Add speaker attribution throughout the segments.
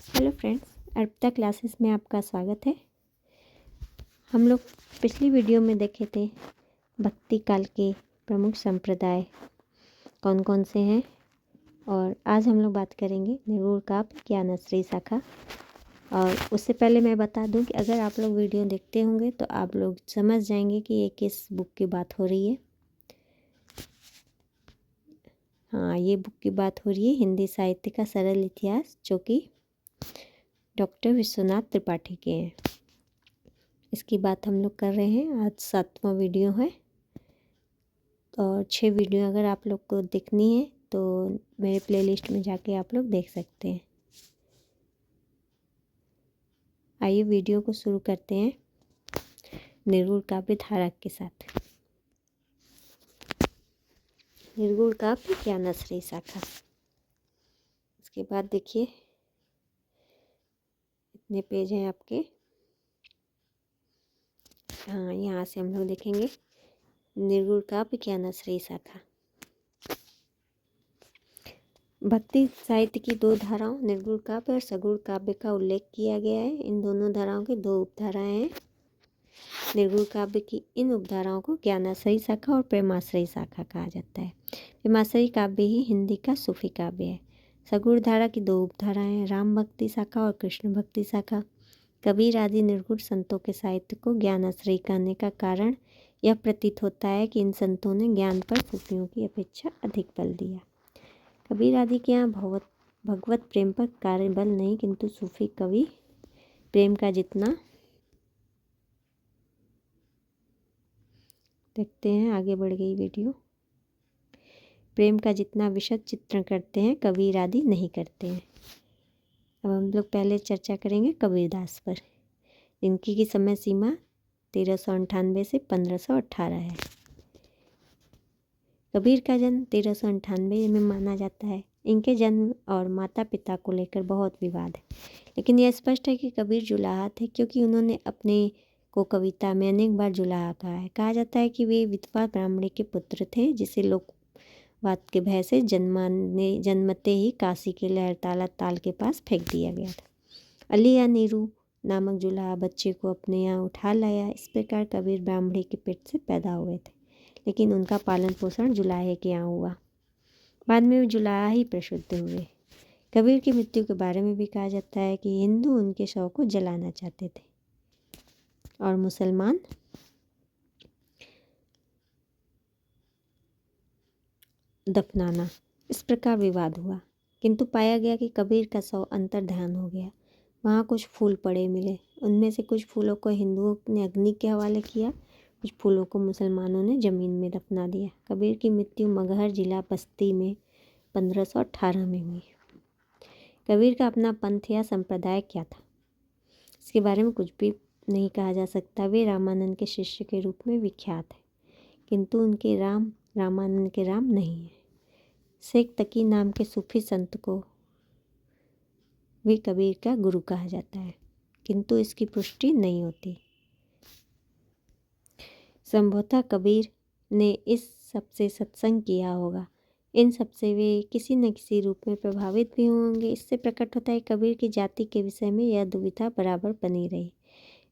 Speaker 1: Hello friends, Arpita classes में आपका स्वागत है। हम लोग पिछली वीडियो में देखे थे भक्ति काल के प्रमुख संप्रदाय कौन कौन से हैं, और आज हम लोग बात करेंगे निर्गुण काव्य ज्ञानाश्रयी शाखा। और उससे पहले मैं बता दूं कि अगर आप लोग वीडियो देखते होंगे तो आप लोग समझ जाएंगे कि ये किस बुक की बात हो रही है। हाँ, ये बुक की बात हो रही है हिंदी साहित्य का सरल इतिहास, जो कि डॉक्टर विश्वनाथ त्रिपाठी के हैं। इसकी बात हम लोग कर रहे हैं। आज 7वां वीडियो है और 6 वीडियो अगर आप लोग को देखनी है तो मेरे प्लेलिस्ट में जाके आप लोग देख सकते हैं। आइए वीडियो को शुरू करते हैं निर्गुण काव्य धारा के साथ। निर्गुण काव्य ज्ञानाश्रयी शाखा। इसके बाद देखिए इतने पेज हैं आपके। हाँ, यहाँ से हम लोग देखेंगे निर्गुण काव्य ज्ञानाश्रयी शाखा। भक्ति साहित्य की 2 धाराओं निर्गुण काव्य और सगुण काव्य का उल्लेख किया गया है। इन दोनों धाराओं की 2 उपधाराएं हैं। निर्गुण काव्य की इन उपधाराओं को ज्ञानाश्रयी शाखा और प्रेमाश्रयी शाखा कहा जाता है। प्रेमाश्रयी काव्य ही हिंदी का सूफी काव्य है। सगुण धारा की 2 उपधाराएं हैं, राम भक्ति शाखा और कृष्ण भक्ति शाखा। कबीर आदि निर्गुण संतों के साहित्य को ज्ञानाश्रयी कहने का कारण यह प्रतीत होता है कि इन संतों ने ज्ञान पर सूफियों की अपेक्षा अधिक बल दिया। कबीर आदि के यहाँ भगवत प्रेम पर कार्य बल नहीं, किंतु सूफी कवि प्रेम का जितना, देखते हैं आगे बढ़ गई वीडियो, प्रेम का जितना विशद चित्रण करते हैं कबीर आदि नहीं करते हैं। अब हम लोग पहले चर्चा करेंगे कबीरदास पर। इनकी की समय सीमा 1398 से 1518 है। कबीर का जन्म 1398 में माना जाता है। इनके जन्म और माता पिता को लेकर बहुत विवाद है, लेकिन यह स्पष्ट है कि कबीर जुलाहा थे, क्योंकि उन्होंने अपने को कविता में अनेक बार जुलाहा कहा है। कहा जाता है कि वे विधवा ब्राह्मणी के पुत्र थे, जिसे लोकवाद के भय से जन्मते ही काशी के लहरताला ताल के पास फेंक दिया गया था। अली या नीरू नामक जुलाहा बच्चे को अपने यहाँ उठा लाया। इस प्रकार कबीर ब्राह्मणी के पेट से पैदा हुए थे, लेकिन उनका पालन पोषण जुलाहे के यहाँ हुआ। बाद में वे जुलाहा ही प्रसिद्ध हुए। कबीर की मृत्यु के बारे में भी कहा जाता है कि हिंदू उनके शव को जलाना चाहते थे और मुसलमान दफनाना। इस प्रकार विवाद हुआ, किंतु पाया गया कि कबीर का शव अंतर्ध्यान हो गया। वहाँ कुछ फूल पड़े मिले। उनमें से कुछ फूलों को हिंदुओं ने अग्नि के हवाले किया, कुछ फूलों को मुसलमानों ने जमीन में दफना दिया। कबीर की मृत्यु मगहर जिला बस्ती में 1518 में हुई। कबीर का अपना पंथ या संप्रदाय क्या था, इसके बारे में कुछ भी नहीं कहा जा सकता। वे रामानंद के शिष्य के रूप में विख्यात है, किंतु उनके राम रामानंद के राम नहीं है। शेख तकी नाम के सूफी संत को भी कबीर का गुरु कहा जाता है, किंतु इसकी पुष्टि नहीं होती। संभवतः कबीर ने इस सबसे सत्संग किया होगा। इन सबसे वे किसी न किसी रूप में प्रभावित भी होंगे। इससे प्रकट होता है कबीर की जाति के विषय में यह दुविधा बराबर बनी रही।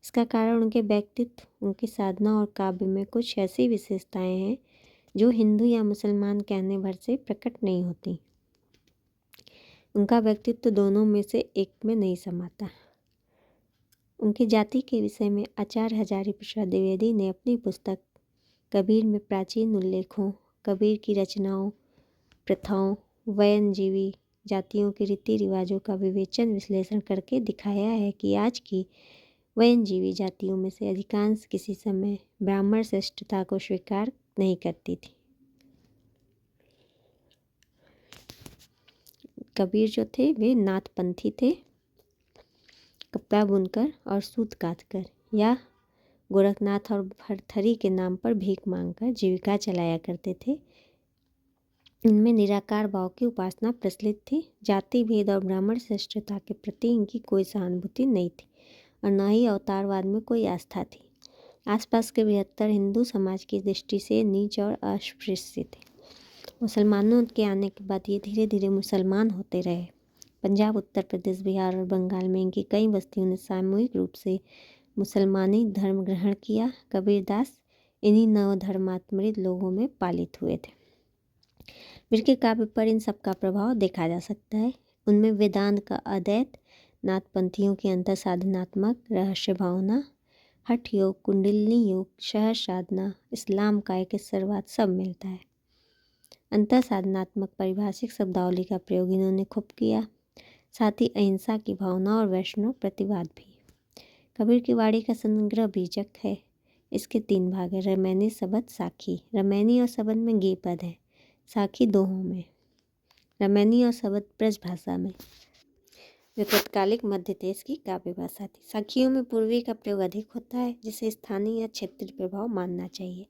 Speaker 1: इसका कारण उनके व्यक्तित्व, उनकी साधना और काव्य में कुछ ऐसी विशेषताएं हैं जो हिंदू या मुसलमान कहने भर से प्रकट नहीं होती। उनका व्यक्तित्व दोनों में से एक में नहीं समाता। उनकी जाति के विषय में आचार्य हजारी प्रसाद द्विवेदी ने अपनी पुस्तक कबीर में प्राचीन उल्लेखों, कबीर की रचनाओं, प्रथाओं, वयनजीवी जातियों के रीति रिवाजों का विवेचन विश्लेषण करके दिखाया है कि आज की वयनजीवी जातियों में से अधिकांश किसी समय ब्राह्मण श्रेष्ठता को स्वीकार नहीं करती थी। कबीर जो थे वे नाथपंथी थे। कपड़ा बुनकर और सूत काटकर या गोरखनाथ और भरथरी के नाम पर भीख मांगकर जीविका चलाया करते थे। इनमें निराकार भाव की उपासना प्रचलित थी। जाति भेद और ब्राह्मण श्रेष्ठता के प्रति इनकी कोई सहानुभूति नहीं थी और न ही अवतारवाद में कोई आस्था थी। आसपास के बृहत्तर हिंदू समाज की दृष्टि से नीच और अस्पृश्य थे। मुसलमानों के आने के बाद ये धीरे धीरे मुसलमान होते रहे। पंजाब, उत्तर प्रदेश, बिहार और बंगाल में इनकी कई बस्तियों ने सामूहिक रूप से मुसलमानी धर्म ग्रहण किया। कबीरदास इन्हीं नवधर्मात्मरित लोगों में पालित हुए थे। कबीर के काव्य पर इन सबका प्रभाव देखा जा सकता है। उनमें वेदांत का अद्वैत, नाथपंथियों की अंतर साधनात्मक रहस्य भावना, हठ योग, कुंडलिनी योग, सहज साधना, इस्लाम का एक ईश्वरवाद सब मिलता है। अंतर साधनात्मक पारिभाषिक शब्दावली का प्रयोग इन्होंने खूब किया, साथ ही अहिंसा की भावना और वैष्णव प्रतिवाद भी। कबीर की वाणी का संग्रह बीजक है। इसके 3 भाग हैं, रमैनी, शबद, साखी। रमैनी और शबद में गे पद है, साखी दोहों में। रमैनी और शबद ब्रज भाषा में। वे तत्कालिक मध्य देश की काव्य भाषा थी। साखियों में पूर्वी का प्रयोग अधिक होता है, जिसे स्थानीय या क्षेत्रीय प्रभाव मानना चाहिए।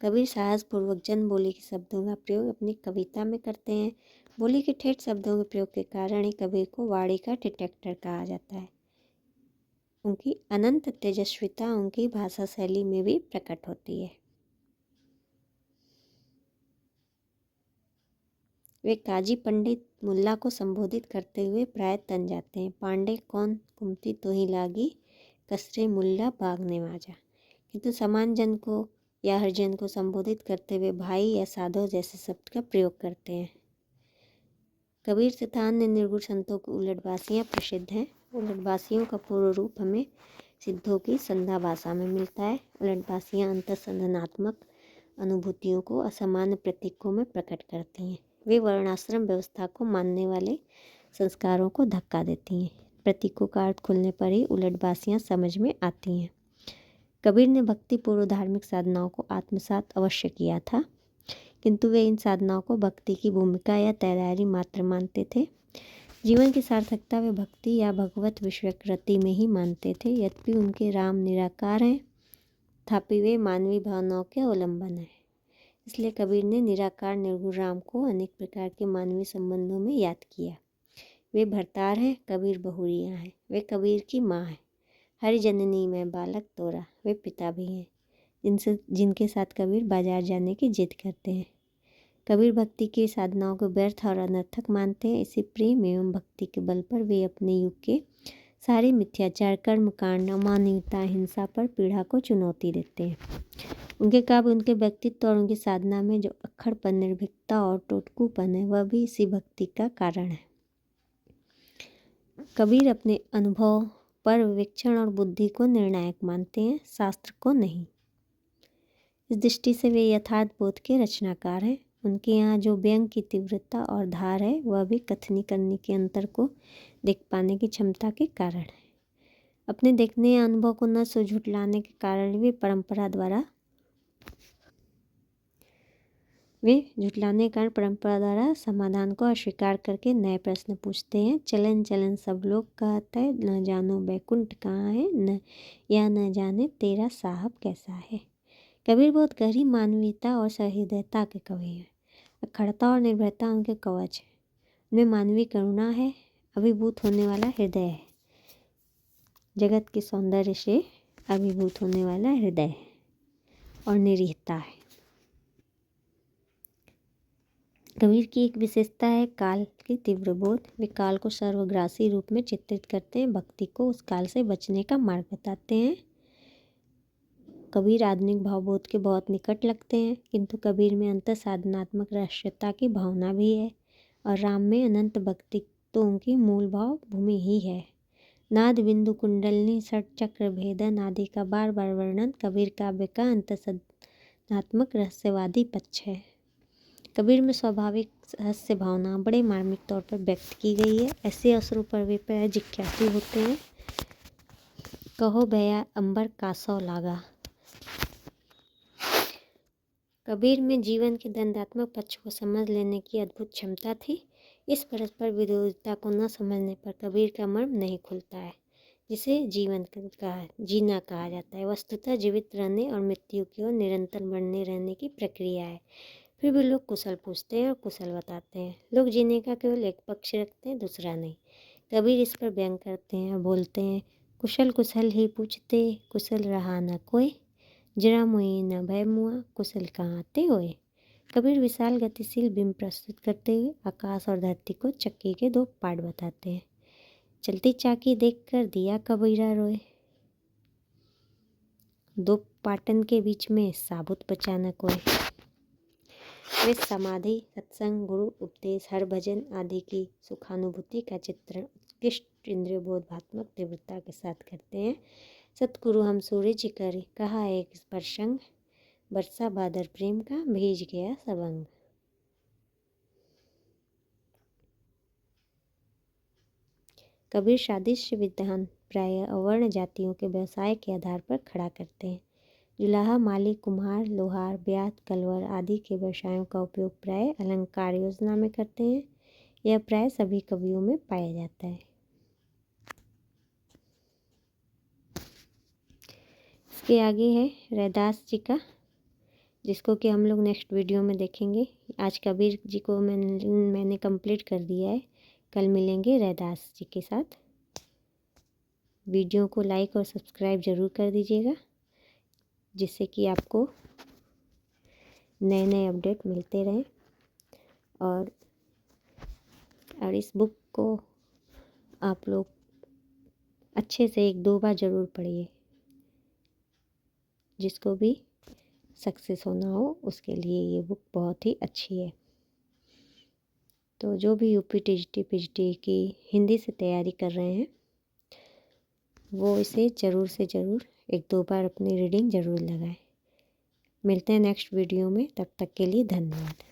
Speaker 1: कबीर साहसपूर्वक जन बोली के शब्दों का प्रयोग अपनी कविता में करते हैं। बोली के ठेठ शब्दों के प्रयोग के कारण ही कबीर को वाणी का डिटेक्टर कहा जाता है। उनकी अनंत तेजस्विता उनकी भाषा शैली में भी प्रकट होती है। वे काजी पंडित मुल्ला को संबोधित करते हुए प्राय तन जाते हैं। पांडे कौन कुमती तो ही लागी, कसरे मुल्ला बाग ने वाजा। किंतु समान जन को या हरिजन को संबोधित करते हुए भाई या साधो जैसे शब्द का प्रयोग करते हैं। कबीर तथा अन्य निर्गुण संतों की उलटबासियाँ प्रसिद्ध हैं। उलटबासियों का पूर्व रूप हमें सिद्धों की संध्या भाषा में मिलता है। उलटबासियाँ अंतःसंधानात्मक अनुभूतियों को असामान्य प्रतीकों में प्रकट करती हैं। वे वर्णाश्रम व्यवस्था को मानने वाले संस्कारों को धक्का देती हैं। प्रतीकों का अर्थ खुलने पर ही उलटबासियाँ समझ में आती हैं। कबीर ने भक्ति पूर्व धार्मिक साधनाओं को आत्मसात अवश्य किया था, किंतु वे इन साधनाओं को भक्ति की भूमिका या तैयारी मात्र मानते थे। जीवन की सार्थकता वे भक्ति या भगवत विश्वकृति में ही मानते थे। यद्यपि उनके राम निराकार हैं, तथापि वे मानवीय भावनाओं के अवलंबन हैं। इसलिए कबीर ने निराकार निर्गुण राम को अनेक प्रकार के मानवीय संबंधों में याद किया। वे भरतार हैं, कबीर बहुरिया हैं। वे कबीर की माँ हैं। हरि जननी में बालक तोरा, वे पिता भी हैं जिनके साथ कबीर बाजार जाने की जिद करते हैं। कबीर भक्ति की साधनाओं को व्यर्थ और अनर्थक मानते हैं। इसी प्रेम एवं भक्ति के बल पर वे अपने युग के सारे मिथ्याचार, कर्मकांड, अमानवीयता, हिंसा पर पीड़ा को चुनौती देते हैं। उनके काव्य, उनके व्यक्तित्व और उनकी साधना में जो अक्खड़पन, निर्भीकता और टोटकूपन है, वह भी इसी भक्ति का कारण है। कबीर अपने अनुभव पर विवेचन और बुद्धि को निर्णायक मानते हैं, शास्त्र को नहीं। इस दृष्टि से वे यथार्थ बोध के रचनाकार हैं। उनके यहाँ जो व्यंग की तीव्रता और धार है, वह भी कथनी करनी के अंतर को देख पाने की क्षमता के कारण है। अपने देखने या अनुभव को न सो झुठलाने के कारण वे परंपरा द्वारा समाधान को अस्वीकार करके नए प्रश्न पूछते हैं। चलन चलन सब लोग कहते हैं, न जानो बैकुंठ कहाँ है, न जाने तेरा साहब कैसा है। कबीर बहुत गहरी मानवीयता और सहृदयता के कवि हैं। अखड़ता और निर्भयता उनके कवच है। उनमें मानवीय करुणा है, अभिभूत होने वाला हृदय है। जगत के सौंदर्य से अभिभूत होने वाला हृदय है और निरीहता है। कबीर की एक विशेषता है काल की तीव्र बोध। वे काल को सर्वग्रासी रूप में चित्रित करते हैं, भक्ति को उस काल से बचने का मार्ग बताते हैं। कबीर आधुनिक भावबोध के बहुत निकट लगते हैं, किंतु कबीर में अंतर साधनात्मक रहस्यता की भावना भी है और राम में अनंत भक्ति तो उनकी मूल भाव भूमि ही है। नाद बिंदु कुंडलनी षट चक्र भेदन आदि का बार बार वर्णन कबीर काव्य का अंतर साधनात्मक रहस्यवादी पक्ष है। कबीर में स्वाभाविक रहस्य भावना बड़े मार्मिक तौर पर व्यक्त की गई है। ऐसे अवसरों पर वे प्राय जिज्ञासु होते हैं। कहो भैया अंबर कासौ लागा। कबीर में जीवन के द्वंद्वात्मक पक्ष को समझ लेने की अद्भुत क्षमता थी। इस परस्पर विरोधिता को न समझने पर कबीर का मर्म नहीं खुलता है, जिसे जीवन का जीना कहा जाता है। वस्तुतः जीवित रहने और मृत्यु की ओर निरंतर बढ़ने रहने की प्रक्रिया है। फिर भी लोग कुशल पूछते हैं और कुशल बताते हैं। लोग जीने का केवल एक पक्ष रखते हैं, दूसरा नहीं। कबीर इस पर व्यंग करते हैं और बोलते हैं, कुशल कुशल ही पूछते, कुशल रहा न कोई, जरा मुई न भय मुआ, कुशल कहाँ ते होए। कबीर विशाल गतिशील बिंब प्रस्तुत करते हुए आकाश और धरती को चक्की के दो पार्ट बताते हैं। चलती चाकी देखकर दिया कबीरा रोए, दो पाटन के बीच में साबुत बचाना कोय। वे समाधि, सत्संग, गुरु उपदेश, हर भजन आदि की सुखानुभूति का चित्रण उत्कृष्ट इंद्रिय बोधात्मक तीव्रता के साथ करते हैं। सतगुरु हम सूरज कर कहा एक प्रसंग, बरसा बादर प्रेम का भीज गया सबंग। कबीर सादृश्य विधान प्राय अवर्ण जातियों के व्यवसाय के आधार पर खड़ा करते हैं। जुलाहा, माली, कुम्हार, लोहार, ब्यात, कलवर आदि के व्यवसायों का उपयोग प्राय अलंकार योजना में करते हैं। यह प्राय सभी कवियों में पाया जाता है। इसके आगे है रैदास जी का, जिसको कि हम लोग नेक्स्ट वीडियो में देखेंगे। आज कबीर जी को मैंने कंप्लीट कर दिया है। कल मिलेंगे रैदास जी के साथ। वीडियो को लाइक और सब्सक्राइब ज़रूर कर दीजिएगा, जिससे कि आपको नए नए अपडेट मिलते रहें। और इस बुक को आप लोग अच्छे से 1-2 बार ज़रूर पढ़िए। जिसको भी सक्सेस होना हो उसके लिए ये बुक बहुत ही अच्छी है। तो जो भी यूपी टीजीटी पीजीटी की हिंदी से तैयारी कर रहे हैं वो इसे ज़रूर से ज़रूर 1-2 बार अपनी रीडिंग ज़रूर लगाएं। मिलते हैं नेक्स्ट वीडियो में, तब तक के लिए धन्यवाद।